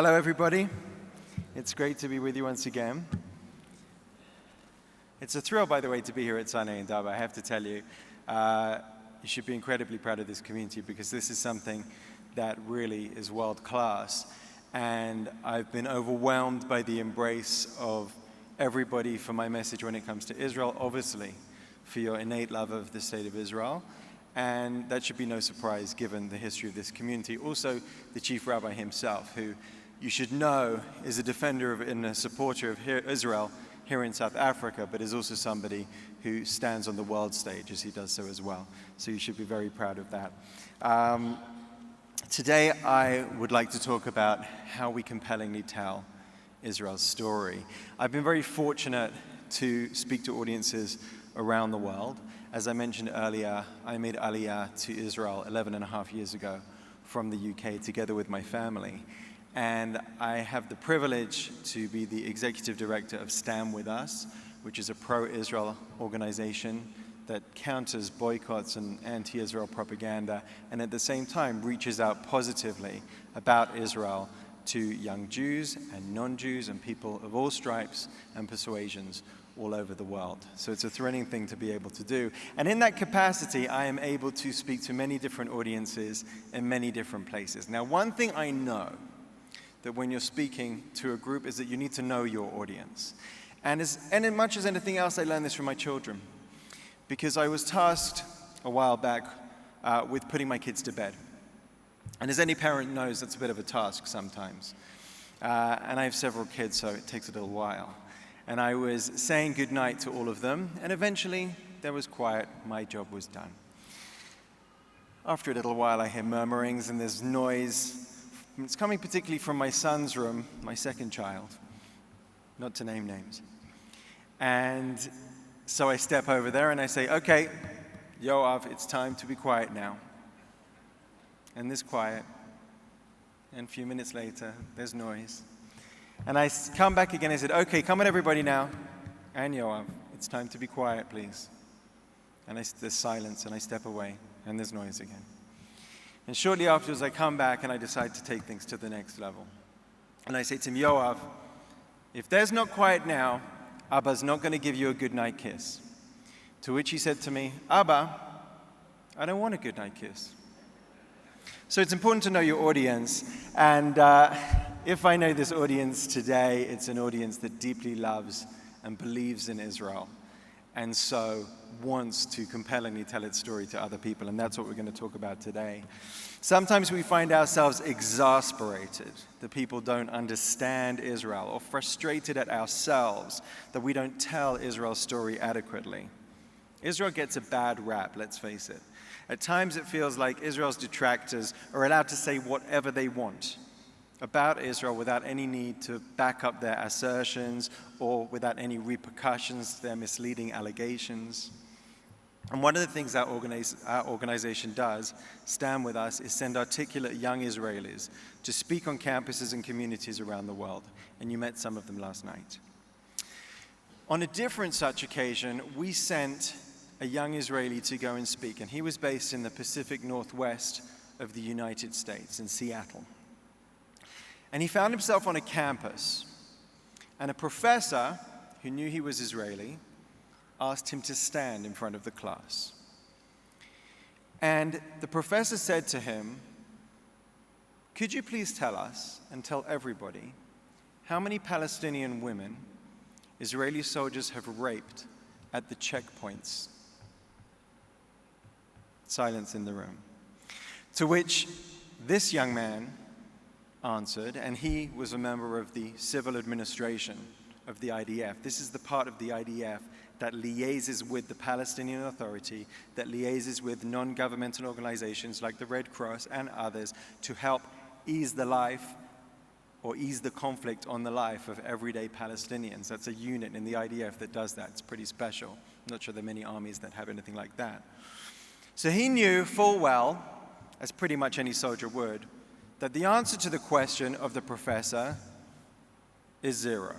Hello, everybody. It's great to be with you once again. It's a thrill, by the way, to be here at Sunday in Daba. I have to tell you, you should be incredibly proud of this community because this is something that really is world class. And I've been overwhelmed by the embrace of everybody for my message when it comes to Israel, obviously, for your innate love of the state of Israel. And that should be no surprise given the history of this community. Also, the chief rabbi himself, who you should know is a defender of and a supporter of Israel here in South Africa, but is also somebody who stands on the world stage as he does so as well. So you should be very proud of that. Today, I would like to talk about how we compellingly tell Israel's story. I've been very fortunate to speak to audiences around the world. As I mentioned earlier, I made Aliyah to Israel 11 and a half years ago from the UK together with my family. And I have the privilege to be the executive director of Stand With Us, which is a pro-Israel organization that counters boycotts and anti-Israel propaganda, and at the same time reaches out positively about Israel to young Jews and non-Jews and people of all stripes and persuasions all over the world. So it's a thrilling thing to be able to do. And in that capacity, I am able to speak to many different audiences in many different places. Now, one thing I know that when you're speaking to a group is that you need to know your audience. And as much as anything else, I learned this from my children. Because I was tasked a while back with putting my kids to bed. And as any parent knows, that's a bit of a task sometimes. And I have several kids, so it takes a little while. And I was saying goodnight to all of them, and eventually there was quiet. My job was done. After a little while, I hear murmurings and there's noise. It's coming particularly from my son's room, my second child, not to name names. And so I step over there and I say, okay, Yoav, it's time to be quiet now. And there's quiet. And a few minutes later, there's noise. And I come back again and I said, okay, come on everybody now. And Yoav, it's time to be quiet, please. And there's silence and I step away and there's noise again. And shortly afterwards, I come back and I decide to take things to the next level. And I say to him, Yoav, if there's not quiet now, Abba's not going to give you a goodnight kiss. To which he said to me, Abba, I don't want a goodnight kiss. So it's important to know your audience. And if I know this audience today, it's an audience that deeply loves and believes in Israel. And so wants to compellingly tell its story to other people, and that's what we're going to talk about today. Sometimes we find ourselves exasperated that people don't understand Israel, or frustrated at ourselves that we don't tell Israel's story adequately. Israel gets a bad rap, let's face it. At times it feels like Israel's detractors are allowed to say whatever they want about Israel without any need to back up their assertions or without any repercussions to their misleading allegations. And one of the things our organization does, Stand With Us, is send articulate young Israelis to speak on campuses and communities around the world. And you met some of them last night. On a different such occasion, we sent a young Israeli to go and speak. And he was based in the Pacific Northwest of the United States, in Seattle. And he found himself on a campus, and a professor who knew he was Israeli asked him to stand in front of the class. And the professor said to him, could you please tell us and tell everybody how many Palestinian women Israeli soldiers have raped at the checkpoints? Silence in the room. To which this young man answered, and he was a member of the civil administration of the IDF. This is the part of the IDF that liaises with the Palestinian Authority, that liaises with non-governmental organizations like the Red Cross and others to help ease the life or ease the conflict on the life of everyday Palestinians. That's a unit in the IDF that does that. It's pretty special. I'm not sure there are many armies that have anything like that. So he knew full well, as pretty much any soldier would, that the answer to the question of the professor is 0.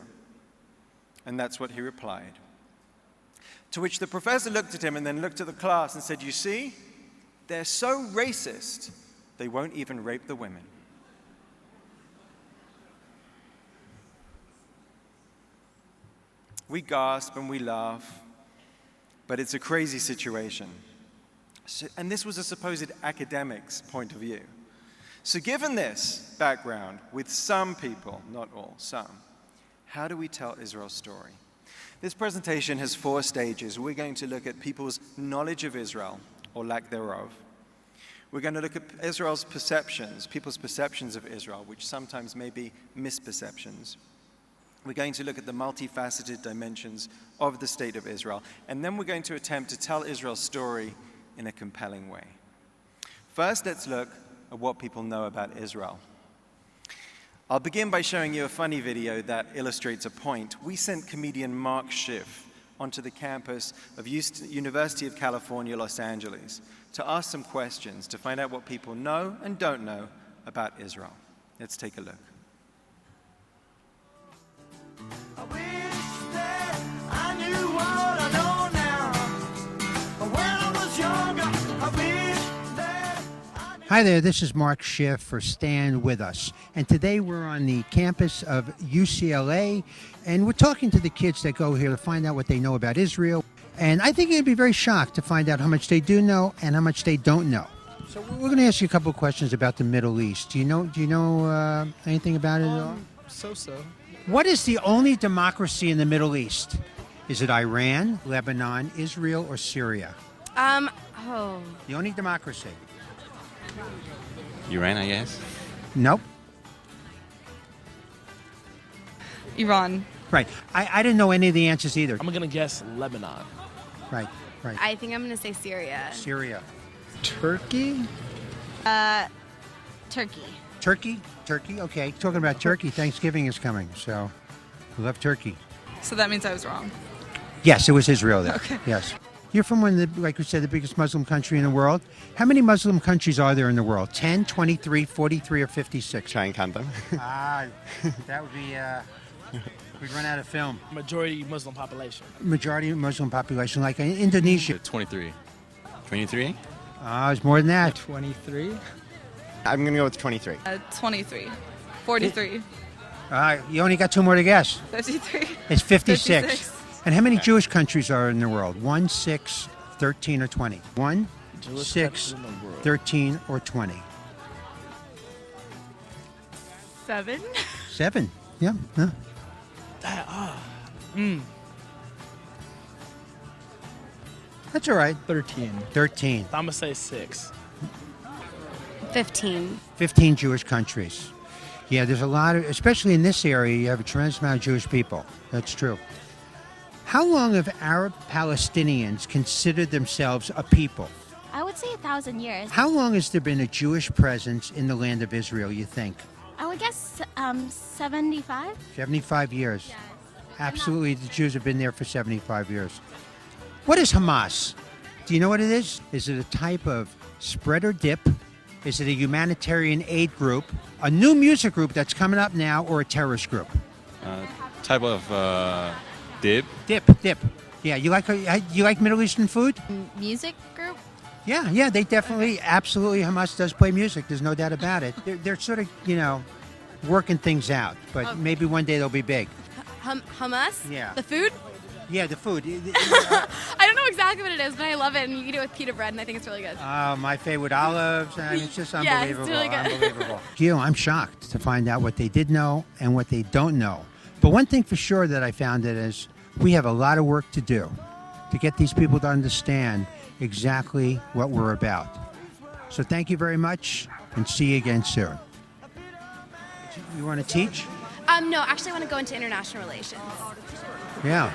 And that's what he replied. To which the professor looked at him and then looked at the class and said, you see, they're so racist, they won't even rape the women. We gasp and we laugh, but it's a crazy situation. And this was a supposed academic's point of view. So given this background, with some people, not all, some, how do we tell Israel's story? This presentation has 4 stages. We're going to look at people's knowledge of Israel, or lack thereof. We're going to look at Israel's perceptions, people's perceptions of Israel, which sometimes may be misperceptions. We're going to look at the multifaceted dimensions of the state of Israel, and then we're going to attempt to tell Israel's story in a compelling way. First, let's look at what people know about Israel. I'll begin by showing you a funny video that illustrates a point. We sent comedian Mark Schiff onto the campus of University of California, Los Angeles, to ask some questions to find out what people know and don't know about Israel. Let's take a look. I wish that I knew what I know now. When I was younger, I wish that I knew. Hi there, this is Mark Schiff for Stand With Us. And today we're on the campus of UCLA, and we're talking to the kids that go here to find out what they know about Israel. And I think you'd be very shocked to find out how much they do know and how much they don't know. So we're going to ask you a couple of questions about the Middle East. Do you know anything about it at all? So. What is the only democracy in the Middle East? Is it Iran, Lebanon, Israel, or Syria? The only democracy. Iran, I guess. Nope. Iran. Right. I didn't know any of the answers either. I'm going to guess Lebanon. Right. I think I'm going to say Syria. Syria. Turkey? Turkey. Turkey? Okay. Talking about Turkey, Thanksgiving is coming, so we love turkey. So that means I was wrong. Yes, it was Israel there. Okay. Yes. You're from one of the, like we said, the biggest Muslim country in the world. How many Muslim countries are there in the world? 10, 23, 43, or 56? Try and count them. That would be, we'd run out of film. Majority Muslim population. Majority Muslim population, like in Indonesia. 23. 23? It's more than that. 23? I'm going to go with 23. 23. 43. You only got 2 more to guess. 53. It's 56. 56. And how many Jewish countries are in the world? 1, 6, 13, or 20? 1, Jewish 6, countries in the world. 13, or 20? 7. 7. Yeah. Huh? That's all right. 13. 13. I'm going to say 6. 15. 15 Jewish countries. Yeah, there's a lot of, especially in this area, you have a tremendous amount of Jewish people. That's true. How long have Arab Palestinians considered themselves a people? I would say 1,000 years. How long has there been a Jewish presence in the land of Israel, you think? I would guess 75. 75 years. Yes. Absolutely, the Jews have been there for 75 years. What is Hamas? Do you know what it is? Is it a type of spread or dip? Is it a humanitarian aid group, a new music group that's coming up now, or a terrorist group? Type of dip. Dip. Yeah, you like Middle Eastern food? Music group? Yeah, they definitely, absolutely, Hamas does play music. There's no doubt about it. They're sort of, working things out, but maybe one day they'll be big. Hummus? Yeah. The food? Yeah, the food. I don't know exactly what it is, but I love it, and you can do it with pita bread, and I think it's really good. My favorite olives. I mean, it's just Yeah, it's unbelievable. really good. Unbelievable. I'm shocked to find out what they did know and what they don't know. But one thing for sure that I found is we have a lot of work to do to get these people to understand exactly what we're about. So thank you very much, and see you again soon. You want to teach? No, actually I want to go into international relations. Yeah.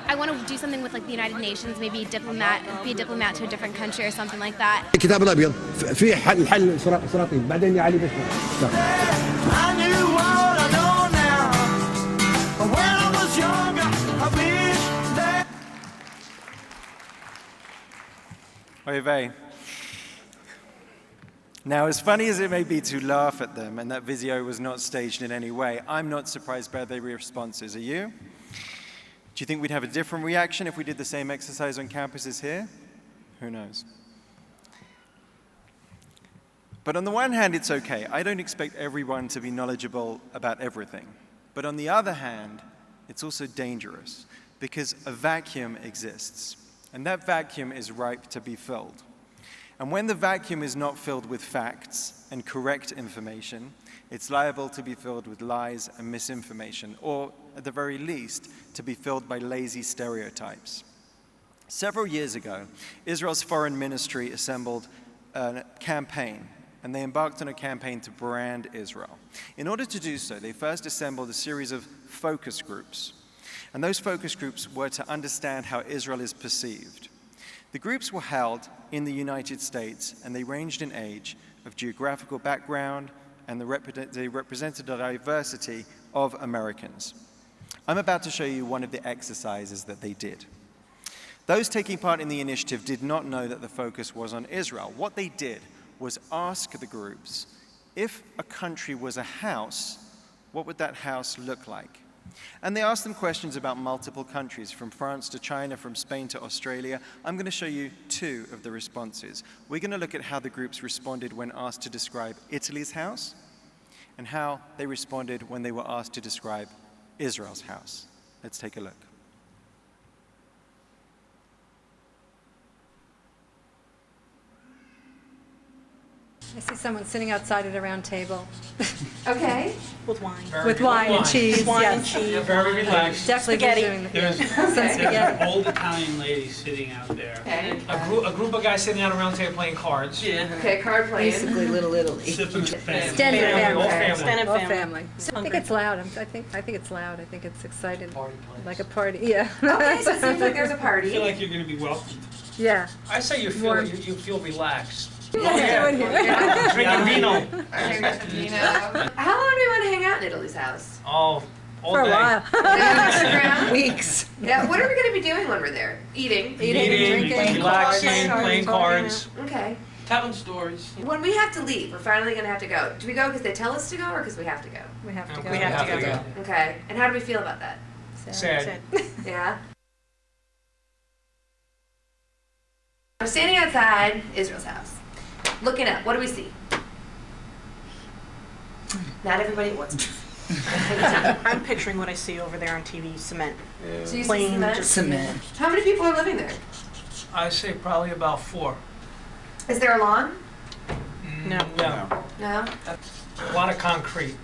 I want to do something with like the United Nations, maybe be a diplomat to a different country or something like that. الكتاب الابيض في الحل سلاطين بعدين يا علي بس I knew what I know now. When I was younger, I wish that. Oy vey. Now, as funny as it may be to laugh at them, and that video was not staged in any way, I'm not surprised by their responses. Are you? Do you think we'd have a different reaction if we did the same exercise on campuses here? Who knows? But on the one hand, it's okay. I don't expect everyone to be knowledgeable about everything. But on the other hand, it's also dangerous because a vacuum exists, and that vacuum is ripe to be filled. And when the vacuum is not filled with facts and correct information, it's liable to be filled with lies and misinformation, or at the very least, to be filled by lazy stereotypes. Several years ago, Israel's foreign ministry assembled a campaign, and they embarked on a campaign to brand Israel. In order to do so, they first assembled a series of focus groups, and those focus groups were to understand how Israel is perceived. The groups were held in the United States, and they ranged in age, of geographical background, and they represented the diversity of Americans. I'm about to show you one of the exercises that they did. Those taking part in the initiative did not know that the focus was on Israel. What they did was ask the groups, if a country was a house, what would that house look like? And they asked them questions about multiple countries, from France to China, from Spain to Australia. I'm going to show you two of the responses. We're going to look at how the groups responded when asked to describe Italy's house, and how they responded when they were asked to describe Israel's house. Let's take a look. I see someone sitting outside at a round table. Okay. With wine. With wine and cheese, Wine yes. and cheese. Very relaxed. Definitely Spaghetti. doing the There's some spaghetti. an old Italian lady sitting out there. Okay. A group of guys sitting out around the table playing cards. Yeah. Okay, card playing. Basically Little Italy. Sipping family. Extended family. All family. Extended family. I think it's loud. I think it's loud. I think it's excited. Like a party, yeah. Okay, so it seems like there's a I party. feel like you're going to be welcomed. Yeah. I say you feel Warm. you feel relaxed. Yeah. Doing here. Drinking vino. How long do we want to hang out in Italy's house? Oh, all For a day. while. Instagram? Weeks. Yeah, what are we going to be doing when we're there? Eating. Eating, drinking. Relaxing, playing cards. Okay. Telling stories. When we have to leave, we're finally going to have to go. Do we go because they tell us to go or because we have to go? We have to go. We have to go. Okay. And how do we feel about that? Sad. Yeah. We're standing outside Israel's house, looking up. What do we see? Not everybody wants to. I'm picturing what I see over there on TV, cement. So you see Plain cement? just cement. How many people are living there? I say probably about 4. Is there a lawn? No. No. No? A lot of concrete.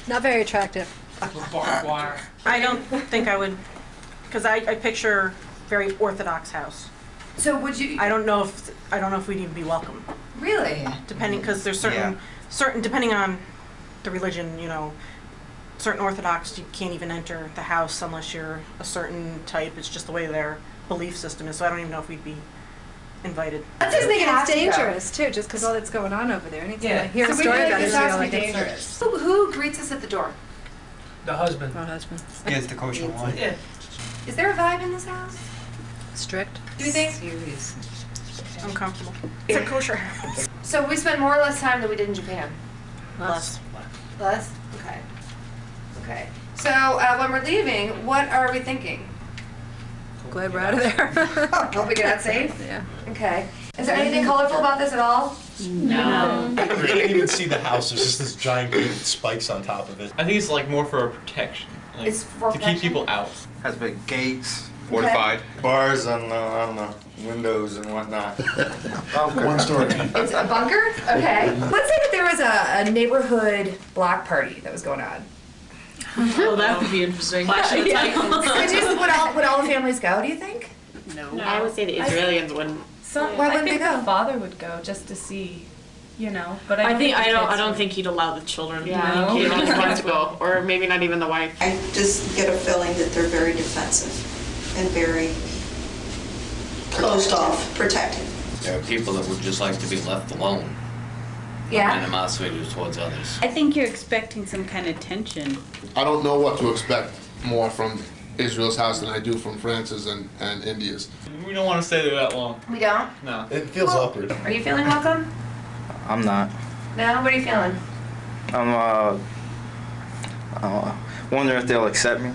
Not very attractive. Barbed wire. I don't think I would, because I picture very orthodox house. So would you? I don't know if we'd even be welcome. Really? Depending, because there's certain depending on the religion, certain Orthodox you can't even enter the house unless you're a certain type. It's just the way their belief system is. So I don't even know if we'd be invited. That's just making it dangerous too, just because all that's going on over there. Anytime I hear a story about Israel, I get dangerous. Who greets us at the door? The husband. My husband. Gets the kosher wine. Yeah. Is there a vibe in this house? Strict. Do you think? Serious. Uncomfortable. It's a kosher house. So we spent more or less time than we did in Japan? Less. Less? Okay. Okay. So when we're leaving, what are we thinking? Glad we're out of there. Hope we get out safe? Yeah. Okay. Is there anything colorful about this at all? No. You can't even see the house. There's just this giant green spikes on top of it. I think it's like more for protection. Like, It's for to protection? keep people out. Has big gates, Fortified. bars on the windows and whatnot. One story. It's a bunker? Okay. Let's say that there was a neighborhood block party that was going on. Oh, that would be interesting. Would all the families go, do you think? No. I would say the Israelis wouldn't. Why wouldn't they go? The father would go just to see, But I don't think he'd allow the children. Yeah. He would just want to go, or maybe not even the wife. I just get a feeling that they're very defensive and very closed off, protected. There are people that would just like to be left alone. Yeah. Animosity towards others. I think you're expecting some kind of tension. I don't know what to expect more from Israel's house than I do from France's and India's. We don't want to stay there that long. We don't? No. It feels awkward. Are you feeling welcome? I'm not. No? What are you feeling? I'm wondering if they'll accept me.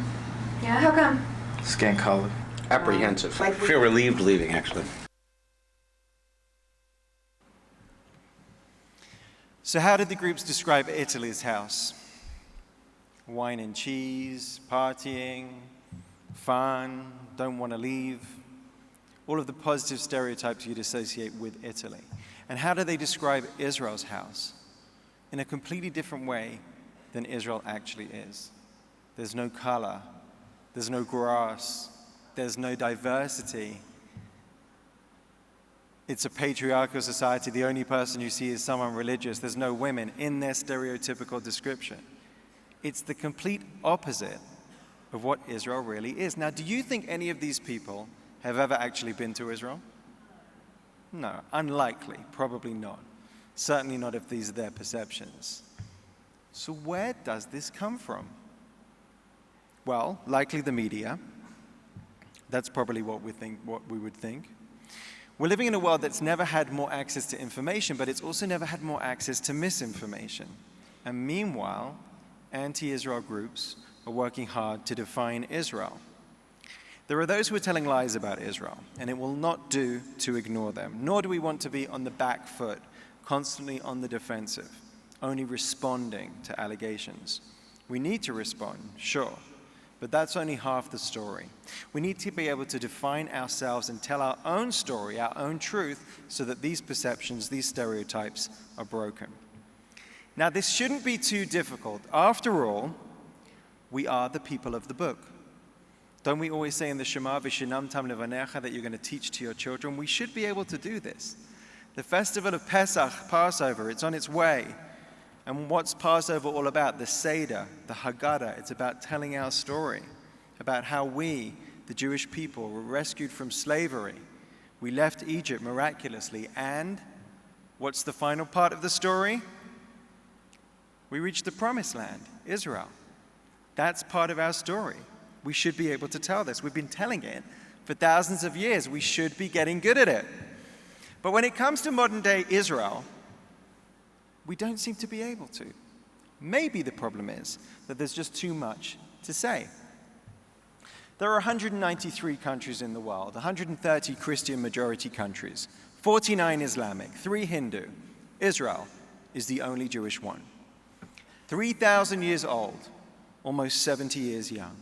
Yeah, how come? Skin color. Apprehensive. Like I feel relieved leaving, actually. So how did the groups describe Italy's house? Wine and cheese, partying, fun, don't want to leave, all of the positive stereotypes you'd associate with Italy. And how do they describe Israel's house? In a completely different way than Israel actually is. There's no color, there's no grass, there's no diversity. It's a patriarchal society. The only person you see is someone religious. There's no women in their stereotypical description. It's the complete opposite of what Israel really is. Now, do you think any of these people have ever actually been to Israel? No, unlikely, probably not. Certainly not if these are their perceptions. So where does this come from? Well, likely the media. That's probably what we would think. We're living in a world that's never had more access to information, but it's also never had more access to misinformation. And meanwhile, anti-Israel groups are working hard to define Israel. There are those who are telling lies about Israel, and it will not do to ignore them, nor do we want to be on the back foot, constantly on the defensive, only responding to allegations. We need to respond, sure, but that's only half the story. We need to be able to define ourselves and tell our own story, our own truth, so that these perceptions, these stereotypes are broken. Now, this shouldn't be too difficult. After all, we are the people of the book. Don't we always say in the Shema, V'shinamtam levanecha, that you're going to teach to your children? We should be able to do this. The festival of Pesach, Passover, it's on its way. And what's Passover all about? The Seder, the Haggadah. It's about telling our story, about how we, the Jewish people, were rescued from slavery. We left Egypt miraculously. And what's the final part of the story? We reached the promised land, Israel. That's part of our story. We should be able to tell this. We've been telling it for thousands of years. We should be getting good at it. But when it comes to modern-day Israel, we don't seem to be able to. Maybe the problem is that there's just too much to say. There are 193 countries in the world, 130 Christian majority countries, 49 Islamic, 3 Hindu. Israel is the only Jewish one. 3,000 years old, almost 70 years young.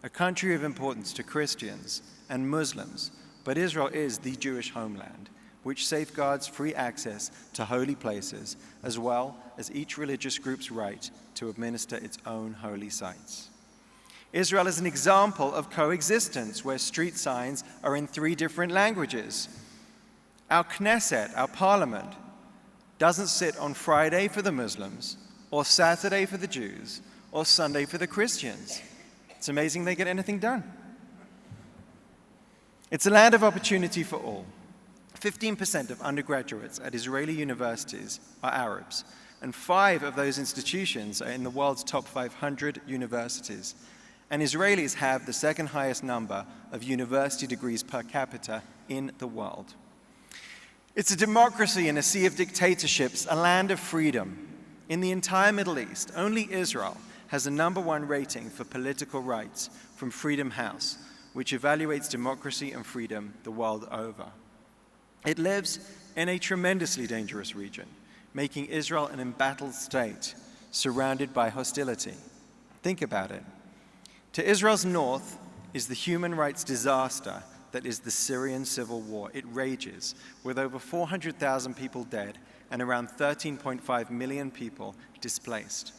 A country of importance to Christians and Muslims, but Israel is the Jewish homeland, which safeguards free access to holy places, as well as each religious group's right to administer its own holy sites. Israel is an example of coexistence, where street signs are in 3 different languages. Our Knesset, our parliament, doesn't sit on Friday for the Muslims, or Saturday for the Jews, or Sunday for the Christians. It's amazing they get anything done. It's a land of opportunity for all. 15% of undergraduates at Israeli universities are Arabs, and 5 of those institutions are in the world's top 500 universities. And Israelis have the second highest number of university degrees per capita in the world. It's a democracy in a sea of dictatorships, a land of freedom. In the entire Middle East, only Israel has the #1 rating for political rights from Freedom House, which evaluates democracy and freedom the world over. It lives in a tremendously dangerous region, making Israel an embattled state, surrounded by hostility. Think about it. To Israel's north is the human rights disaster that is the Syrian civil war. It rages, with over 400,000 people dead and around 13.5 million people displaced.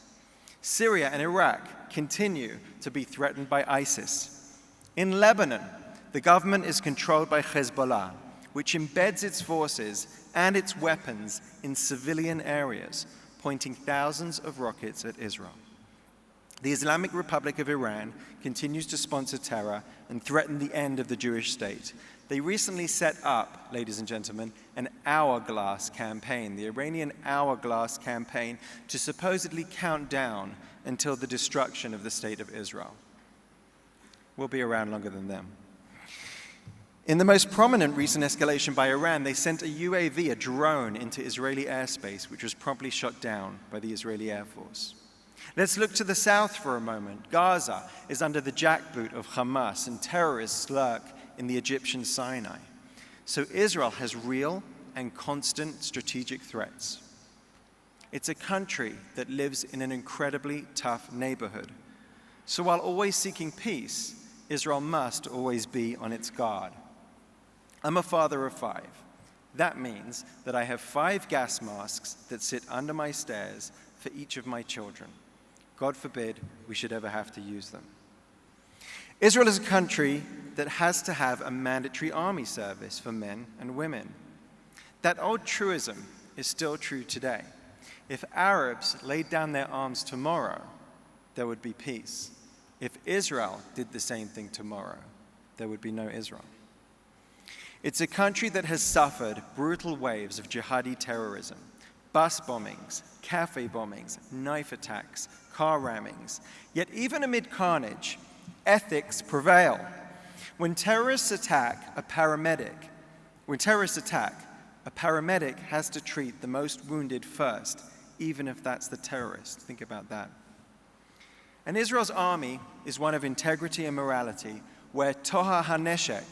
Syria and Iraq continue to be threatened by ISIS. In Lebanon, the government is controlled by Hezbollah, which embeds its forces and its weapons in civilian areas, pointing thousands of rockets at Israel. The Islamic Republic of Iran continues to sponsor terror and threaten the end of the Jewish state. They recently set up, ladies and gentlemen, an hourglass campaign, the Iranian hourglass campaign, to supposedly count down until the destruction of the state of Israel. We'll be around longer than them. In the most prominent recent escalation by Iran, they sent a UAV, a drone, into Israeli airspace, which was promptly shot down by the Israeli Air Force. Let's look to the south for a moment. Gaza is under the jackboot of Hamas, and terrorists lurk in the Egyptian Sinai. So Israel has real and constant strategic threats. It's a country that lives in an incredibly tough neighborhood. So while always seeking peace, Israel must always be on its guard. I'm a father of 5. That means that I have 5 gas masks that sit under my stairs for each of my children. God forbid we should ever have to use them. Israel is a country that has to have a mandatory army service for men and women. That old truism is still true today. If Arabs laid down their arms tomorrow, there would be peace. If Israel did the same thing tomorrow, there would be no Israel. It's a country that has suffered brutal waves of jihadi terrorism, bus bombings, cafe bombings, knife attacks, car rammings. Yet even amid carnage, ethics prevail. When terrorists attack, a paramedic has to treat the most wounded first, even if that's the terrorist. Think about that. And Israel's army is one of integrity and morality, where Toha HaNeshek,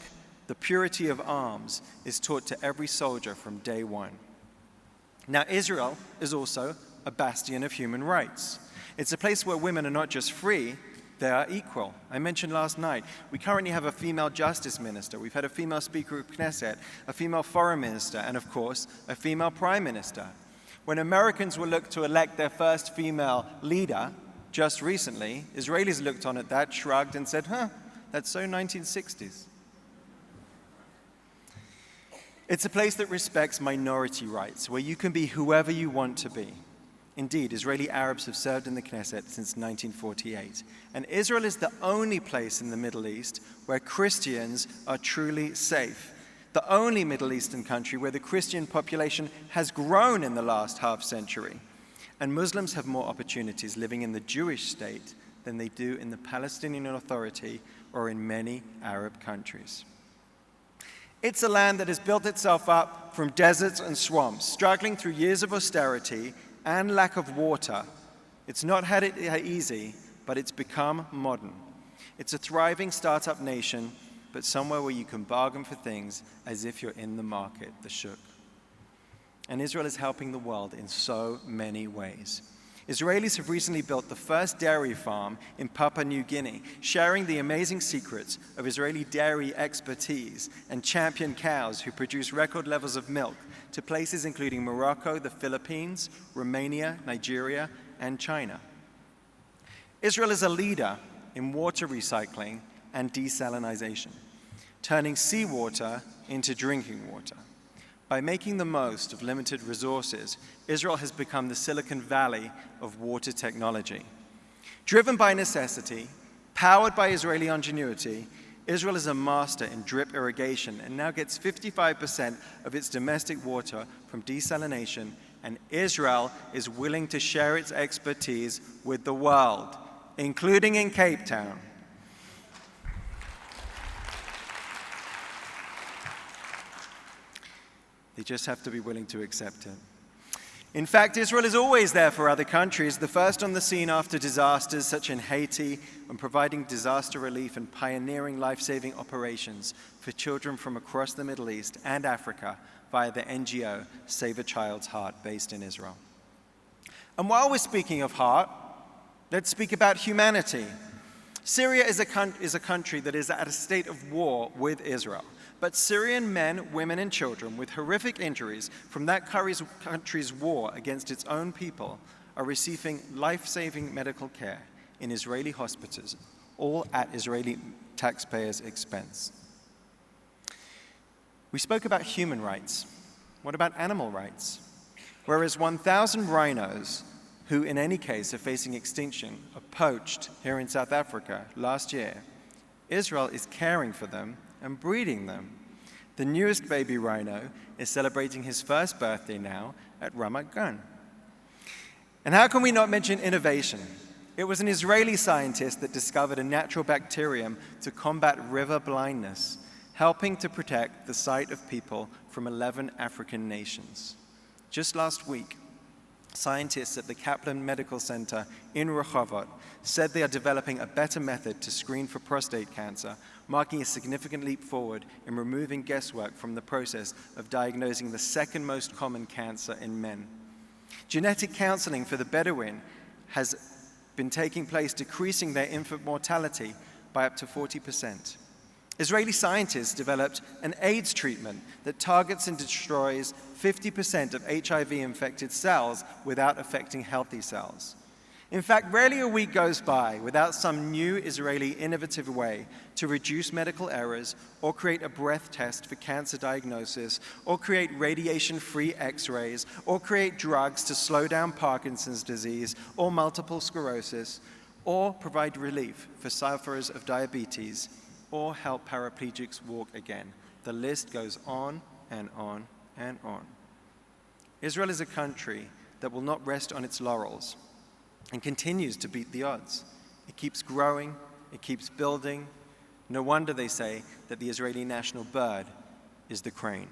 the purity of arms, is taught to every soldier from day one. Now, Israel is also a bastion of human rights. It's a place where women are not just free, they are equal. I mentioned last night, we currently have a female justice minister, we've had a female speaker of Knesset, a female foreign minister, and of course, a female prime minister. When Americans were looked to elect their first female leader just recently, Israelis looked on at that, shrugged, and said, that's so 1960s. It's a place that respects minority rights, where you can be whoever you want to be. Indeed, Israeli Arabs have served in the Knesset since 1948. And Israel is the only place in the Middle East where Christians are truly safe. The only Middle Eastern country where the Christian population has grown in the last half century. And Muslims have more opportunities living in the Jewish state than they do in the Palestinian Authority or in many Arab countries. It's a land that has built itself up from deserts and swamps, struggling through years of austerity and lack of water. It's not had it easy, but it's become modern. It's a thriving startup nation, but somewhere where you can bargain for things as if you're in the market, the shuk. And Israel is helping the world in so many ways. Israelis have recently built the first dairy farm in Papua New Guinea, sharing the amazing secrets of Israeli dairy expertise and champion cows who produce record levels of milk to places including Morocco, the Philippines, Romania, Nigeria, and China. Israel is a leader in water recycling and desalination, turning seawater into drinking water. By making the most of limited resources, Israel has become the Silicon Valley of water technology. Driven by necessity, powered by Israeli ingenuity, Israel is a master in drip irrigation and now gets 55% of its domestic water from desalination, and Israel is willing to share its expertise with the world, including in Cape Town. They just have to be willing to accept it. In fact, Israel is always there for other countries, the first on the scene after disasters such in Haiti, and providing disaster relief and pioneering life-saving operations for children from across the Middle East and Africa via the NGO Save a Child's Heart, based in Israel. And while we're speaking of heart, let's speak about humanity. Syria is a country that is at a state of war with Israel. But Syrian men, women, and children with horrific injuries from that country's war against its own people are receiving life-saving medical care in Israeli hospitals, all at Israeli taxpayers' expense. We spoke about human rights. What about animal rights? Whereas 1,000 rhinos, who in any case are facing extinction, are poached here in South Africa last year, Israel is caring for them and breeding them. The newest baby rhino is celebrating his first birthday now at Ramat Gan. And how can we not mention innovation? It was an Israeli scientist that discovered a natural bacterium to combat river blindness, helping to protect the sight of people from 11 African nations. Just last week, scientists at the Kaplan Medical Center in Rehovot said they are developing a better method to screen for prostate cancer, marking a significant leap forward in removing guesswork from the process of diagnosing the second most common cancer in men. Genetic counseling for the Bedouin has been taking place, decreasing their infant mortality by up to 40%. Israeli scientists developed an AIDS treatment that targets and destroys 50% of HIV-infected cells without affecting healthy cells. In fact, rarely a week goes by without some new Israeli innovative way to reduce medical errors or create a breath test for cancer diagnosis or create radiation-free X-rays or create drugs to slow down Parkinson's disease or multiple sclerosis or provide relief for sufferers of diabetes or help paraplegics walk again. The list goes on and on and on. Israel is a country that will not rest on its laurels and continues to beat the odds. It keeps growing, it keeps building. No wonder they say that the Israeli national bird is the crane.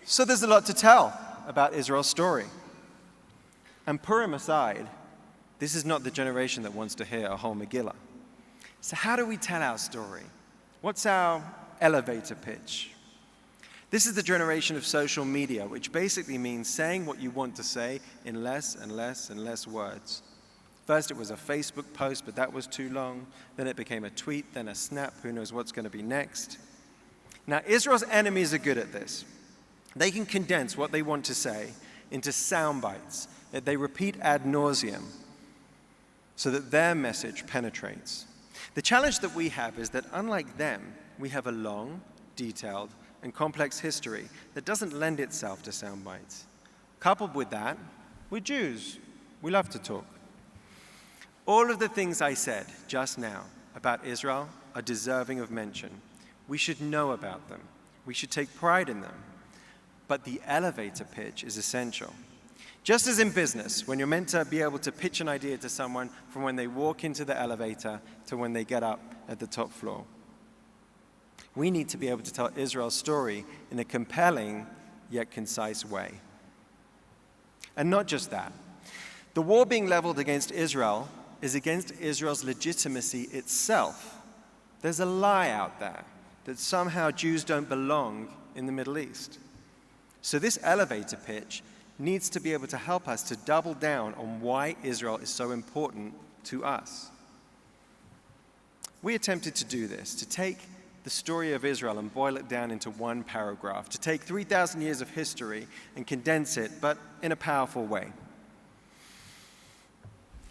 So there's a lot to tell about Israel's story. And Purim aside, this is not the generation that wants to hear a whole Megillah. So how do we tell our story? What's our elevator pitch? This is the generation of social media, which basically means saying what you want to say in less and less and less words. First it was a Facebook post, but that was too long. Then it became a tweet, then a snap. Who knows what's going to be next? Now, Israel's enemies are good at this. They can condense what they want to say into sound bites that they repeat ad nauseum so that their message penetrates. The challenge that we have is that unlike them, we have a long, detailed, and complex history that doesn't lend itself to sound bites. Coupled with that, we're Jews. We love to talk. All of the things I said just now about Israel are deserving of mention. We should know about them. We should take pride in them. But the elevator pitch is essential. Just as in business, when you're meant to be able to pitch an idea to someone from when they walk into the elevator to when they get up at the top floor. We need to be able to tell Israel's story in a compelling yet concise way. And not just that. The war being leveled against Israel is against Israel's legitimacy itself. There's a lie out there that somehow Jews don't belong in the Middle East. So this elevator pitch needs to be able to help us to double down on why Israel is so important to us. We attempted to do this, to take the story of Israel and boil it down into one paragraph, to take 3,000 years of history and condense it, but in a powerful way.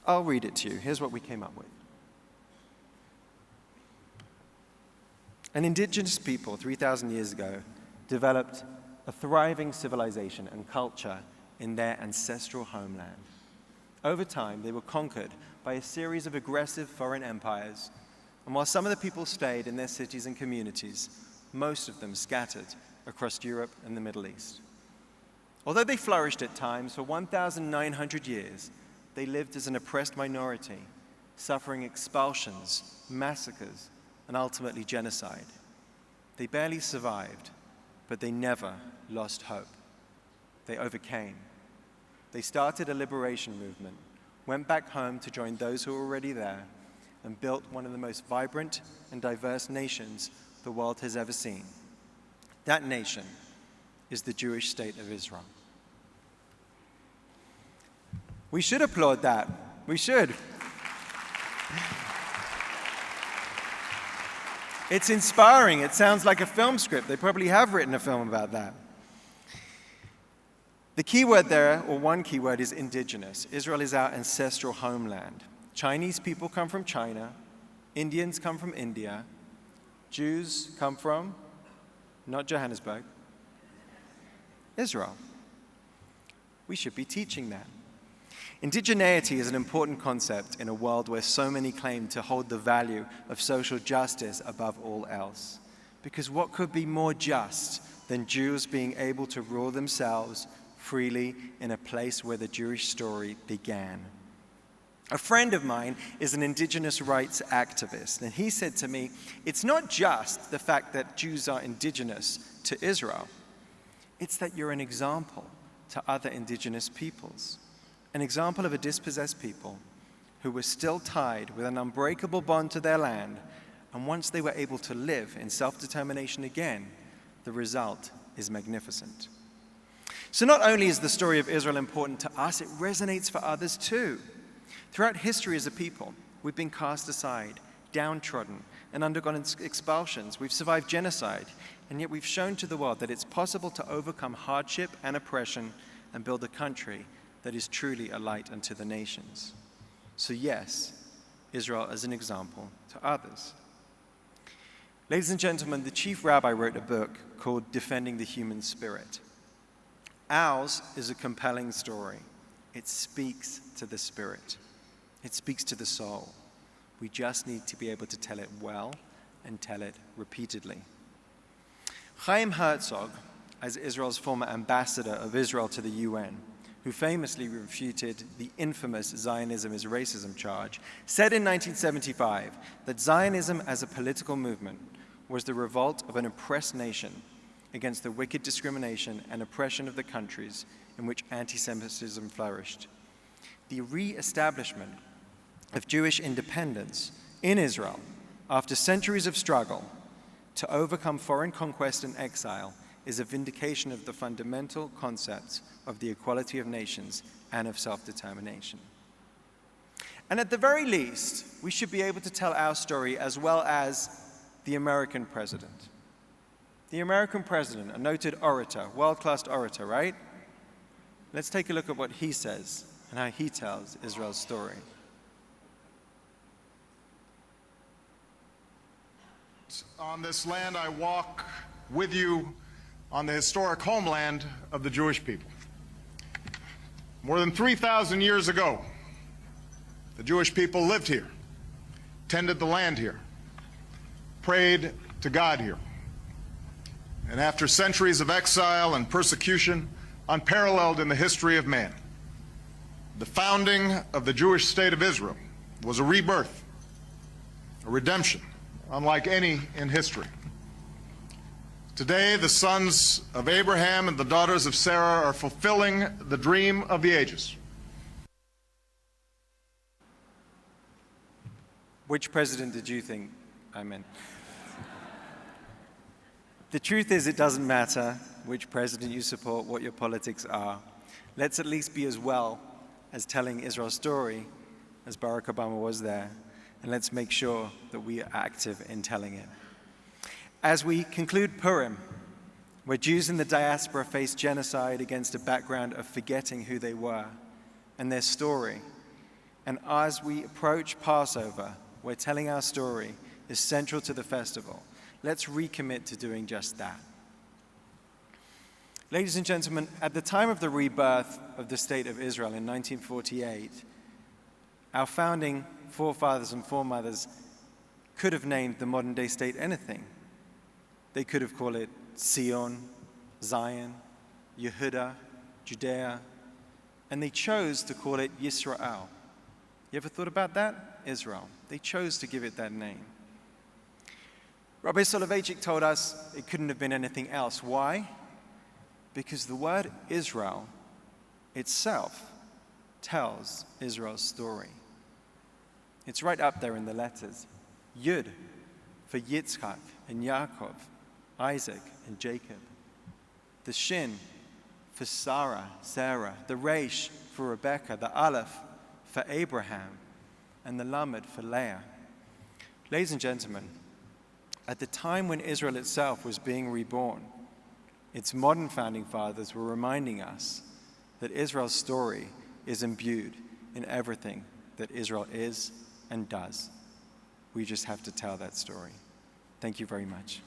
I'll read it to you. Here's what we came up with. An indigenous people 3,000 years ago developed a thriving civilization and culture in their ancestral homeland. Over time, they were conquered by a series of aggressive foreign empires, and while some of the people stayed in their cities and communities, most of them scattered across Europe and the Middle East. Although they flourished at times, for 1,900 years, they lived as an oppressed minority, suffering expulsions, massacres, and ultimately genocide. They barely survived, but they never lost hope. They overcame. They started a liberation movement, went back home to join those who were already there, and built one of the most vibrant and diverse nations the world has ever seen. That nation is the Jewish state of Israel. We should applaud that. We should. It's inspiring. It sounds like a film script. They probably have written a film about that. The key word there, or one key word, is indigenous. Israel is our ancestral homeland. Chinese people come from China. Indians come from India. Jews come from, not Johannesburg, Israel. We should be teaching that. Indigeneity is an important concept in a world where so many claim to hold the value of social justice above all else. Because what could be more just than Jews being able to rule themselves freely in a place where the Jewish story began? A friend of mine is an indigenous rights activist, and he said to me, it's not just the fact that Jews are indigenous to Israel, it's that you're an example to other indigenous peoples. An example of a dispossessed people who were still tied with an unbreakable bond to their land, and once they were able to live in self-determination again, the result is magnificent. So not only is the story of Israel important to us, it resonates for others too. Throughout history as a people, We've been cast aside, downtrodden, and undergone expulsions. We've survived genocide, and yet we've shown to the world that it's possible to overcome hardship and oppression and build a country that is truly a light unto the nations. So yes, Israel is an example to others. Ladies and gentlemen, the chief rabbi wrote a book called Defending the Human Spirit. Ours is a compelling story. It speaks to the spirit. It speaks to the soul. We just need to be able to tell it well and tell it repeatedly. Chaim Herzog, as Israel's former ambassador of Israel to the UN, who famously refuted the infamous Zionism is racism charge, said in 1975 that Zionism as a political movement was the revolt of an oppressed nation against the wicked discrimination and oppression of the countries in which anti-Semitism flourished. The re-establishment of Jewish independence in Israel after centuries of struggle to overcome foreign conquest and exile is a vindication of the fundamental concepts of the equality of nations and of self-determination. And at the very least, we should be able to tell our story as well as the American president. The American president, a noted orator, world-class orator, right? Let's take a look at what he says and how he tells Israel's story. On this land, I walk with you on the historic homeland of the Jewish people. More than 3,000 years ago, the Jewish people lived here, tended the land here, prayed to God here. And after centuries of exile and persecution, unparalleled in the history of man, the founding of the Jewish state of Israel was a rebirth, a redemption, unlike any in history. Today, the sons of Abraham and the daughters of Sarah are fulfilling the dream of the ages. Which president did you think I meant? The truth is, it doesn't matter which president you support, what your politics are. Let's at least be as well as telling Israel's story as Barack Obama was there, and let's make sure that we are active in telling it. As we conclude Purim, where Jews in the diaspora face genocide against a background of forgetting who they were and their story, and as we approach Passover, where telling our story is central to the festival, let's recommit to doing just that. Ladies and gentlemen, at the time of the rebirth of the State of Israel in 1948, our founding forefathers and foremothers could have named the modern-day state anything. They could have called it Sion, Zion, Yehuda, Judea, and they chose to call it Yisrael. You ever thought about that? Israel. They chose to give it that name. Rabbi Soloveitchik told us it couldn't have been anything else. Why? Because the word Israel itself tells Israel's story. It's right up there in the letters. Yud for Yitzchak and Yaakov, Isaac and Jacob. The Shin for Sarah, the Resh for Rebecca, the Aleph for Abraham, and the Lamed for Leah. Ladies and gentlemen, at the time when Israel itself was being reborn, its modern founding fathers were reminding us that Israel's story is imbued in everything that Israel is and does. We just have to tell that story. Thank you very much.